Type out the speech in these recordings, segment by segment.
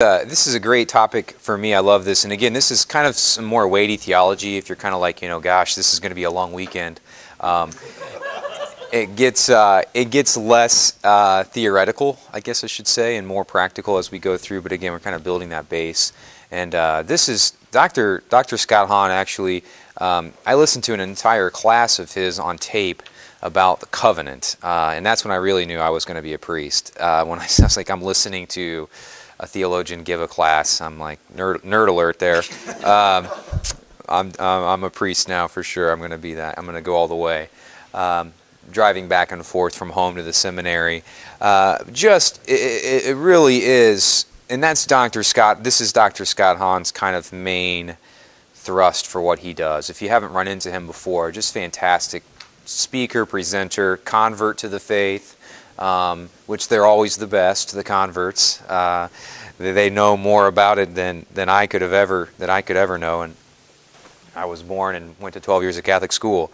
This is a great topic for me. I love this. And again, this is kind of some more weighty theology. If you're kind of like, gosh, this is going to be a long weekend. It gets less theoretical, I guess I should say, and more practical as we go through. But again, we're kind of building that base. And this is Dr. Scott Hahn, actually. I listened to an entire class of his on tape about the covenant. And that's when I really knew I was going to be a priest. When I was like, I'm listening to a theologian give a class. I'm like, nerd alert there. I'm a priest now for sure. I'm going to be that. I'm going to go all the way. Driving back and forth from home to the seminary. It really is, and that's Dr. Scott. This is Dr. Scott Hahn's kind of main thrust for what he does. If you haven't run into him before, just fantastic speaker, presenter, convert to the faith. Which they're always the best, the converts. They know more about it than I could ever know. And I was born and went to 12 years of Catholic school.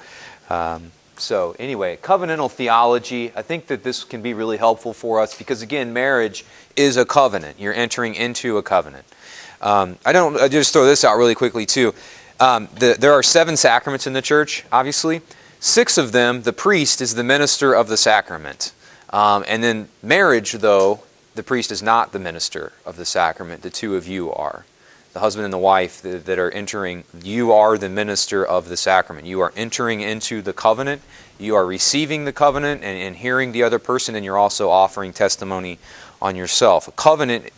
So anyway, covenantal theology. I think that this can be really helpful for us because again, marriage is a covenant. You're entering into a covenant. I just throw this out really quickly too. There are 7 sacraments in the church. Obviously, 6 of them, the priest is the minister of the sacrament. And then marriage, though, the priest is not the minister of the sacrament. The two of you are. The husband and the wife that are entering, you are the minister of the sacrament. You are entering into the covenant. You are receiving the covenant and hearing the other person, and you're also offering testimony on yourself. A covenant,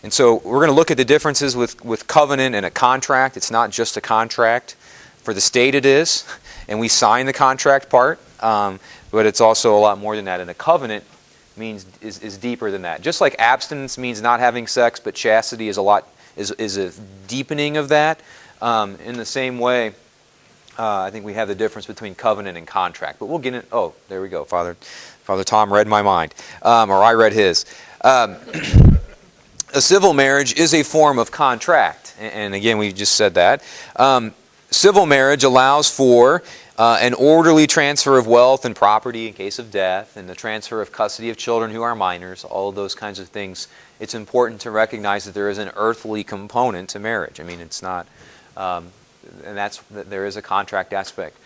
and so we're going to look at the differences with covenant and a contract. It's not just a contract. For the state it is, and we sign the contract part. But it's also a lot more than that. And a covenant is deeper than that. Just like abstinence means not having sex, but chastity is a deepening of that. In the same way, I think we have the difference between covenant and contract. But we'll get in. Oh, there we go. Father Tom read my mind, or I read his. A civil marriage is a form of contract, and again, we just said that. Civil marriage allows for an orderly transfer of wealth and property in case of death, and the transfer of custody of children who are minors, all of those kinds of things. It's important to recognize that there is an earthly component to marriage. I mean, it's not, there is a contract aspect.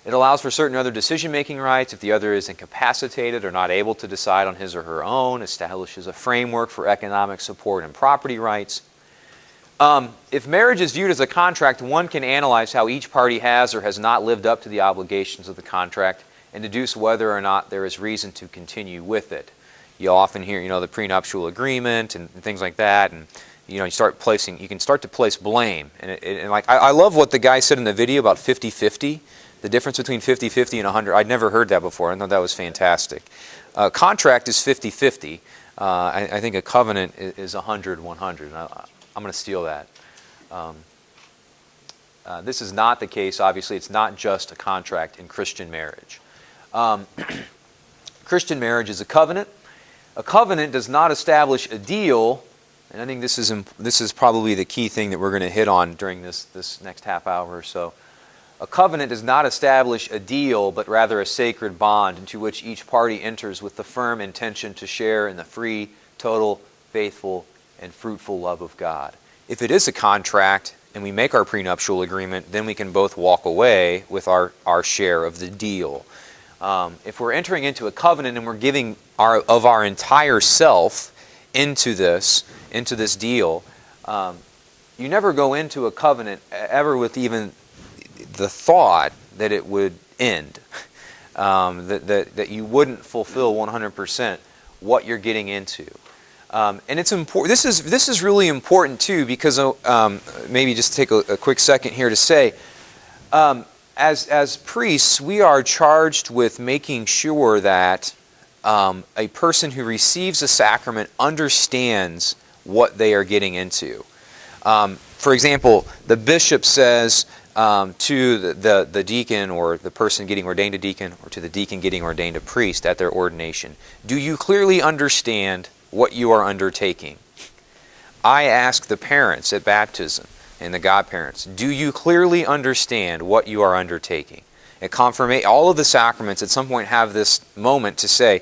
It allows for certain other decision-making rights if the other is incapacitated or not able to decide on his or her own, establishes a framework for economic support and property rights. If marriage is viewed as a contract, one can analyze how each party has or has not lived up to the obligations of the contract and deduce whether or not there is reason to continue with it. You'll often hear, the prenuptial agreement and things like that, and you can start to place blame. And like I love what the guy said in the video about 50-50, the difference between 50-50 and 100. I'd never heard that before. I thought that was fantastic. Contract is 50-50. I think a covenant is 100-100. I'm going to steal that. This is not the case, obviously. It's not just a contract in Christian marriage. Christian marriage is a covenant. A covenant does not establish a deal, and I think this is probably the key thing that we're going to hit on during this next half hour or so. A covenant does not establish a deal, but rather a sacred bond into which each party enters with the firm intention to share in the free, total, faithful, and fruitful love of God. If it is a contract and we make our prenuptial agreement, then we can both walk away with our share of the deal. If we're entering into a covenant and we're giving our entire self into this deal, you never go into a covenant ever with even the thought that it would end, that you wouldn't fulfill 100% what you're getting into. And it's important. This is really important too, because maybe just take a quick second here to say, as priests, we are charged with making sure that a person who receives a sacrament understands what they are getting into. For example, the bishop says to the deacon or the person getting ordained a deacon, or to the deacon getting ordained a priest at their ordination, "Do you clearly understand what you are undertaking?" I ask the parents at baptism and the godparents, "Do you clearly understand what you are undertaking?" At confirmation, all of the sacraments at some point have this moment to say,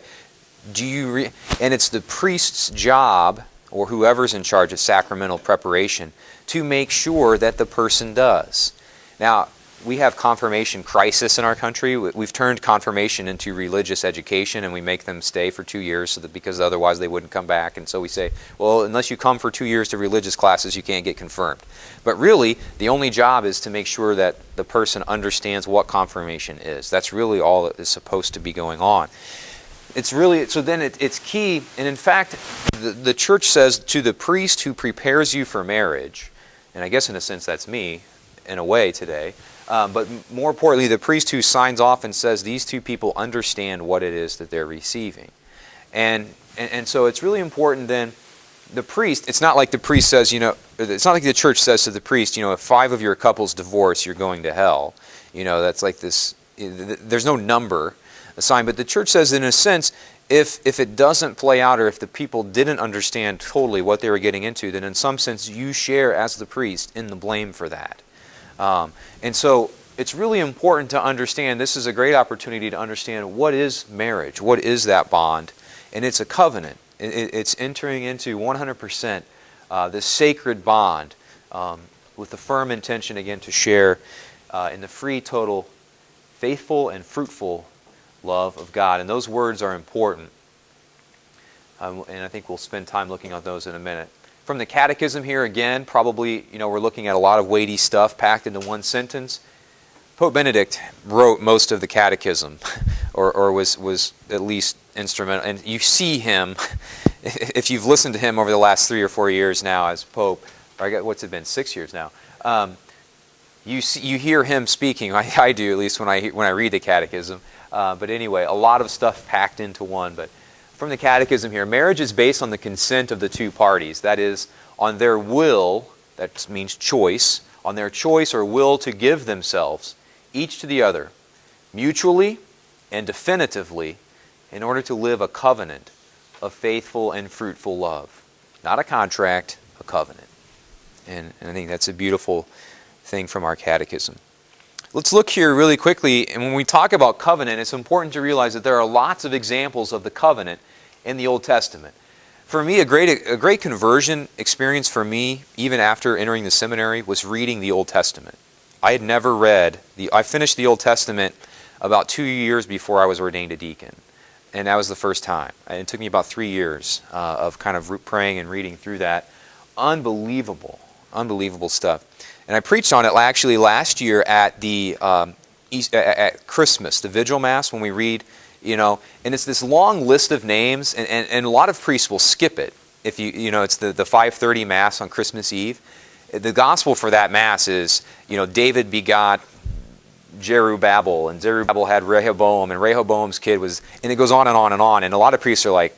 and it's the priest's job or whoever's in charge of sacramental preparation to make sure that the person does. Now, we have confirmation crisis in our country. We've turned confirmation into religious education, and we make them stay for 2 years because otherwise they wouldn't come back. And so we say, well, unless you come for 2 years to religious classes, you can't get confirmed. But really, the only job is to make sure that the person understands what confirmation is. That's really all that is supposed to be going on. It's really, so then it's key, and in fact, the church says to the priest who prepares you for marriage, and I guess in a sense that's me, in a way today, but more importantly, the priest who signs off and says these two people understand what it is that they're receiving. And so it's really important then, the priest, it's not like the priest says, it's not like the church says to the priest, if 5 of your couples divorce, you're going to hell. That's like this, there's no number assigned, but the church says in a sense, if it doesn't play out or if the people didn't understand totally what they were getting into, then in some sense you share as the priest in the blame for that. And so it's really important to understand, this is a great opportunity to understand what is marriage, what is that bond, and it's a covenant. It's entering into 100% this sacred bond with the firm intention, again, to share in the free, total, faithful, and fruitful love of God. And those words are important. And I think we'll spend time looking at those in a minute. From the Catechism here, again, probably, we're looking at a lot of weighty stuff packed into one sentence. Pope Benedict wrote most of the Catechism, or was at least instrumental. And you see him, if you've listened to him over the last 3 or 4 years now as Pope, or what's it been, 6 years now, you hear him speaking. I do, at least when I read the Catechism. But anyway, a lot of stuff packed into one. But from the Catechism here, marriage is based on the consent of the two parties. That is, on their will, that means choice, on their choice or will to give themselves, each to the other, mutually and definitively, in order to live a covenant of faithful and fruitful love. Not a contract, a covenant. And I think that's a beautiful thing from our Catechism. Let's look here really quickly, and when we talk about covenant, it's important to realize that there are lots of examples of the covenant in the Old Testament. For me, a great conversion experience for me, even after entering the seminary, was reading the Old Testament. I had never read, I finished the Old Testament about 2 years before I was ordained a deacon. And that was the first time. It took me about 3 years of kind of praying and reading through that. Unbelievable stuff. And I preached on it actually last year at the at Christmas, the Vigil Mass, when we read, and it's this long list of names, and a lot of priests will skip it. If it's the 5:30 Mass on Christmas Eve. The gospel for that Mass is, David begot Jerubbaal, and Zerubbabel had Rehoboam, and Rehoboam's kid was, and it goes on and on and on. And a lot of priests are like,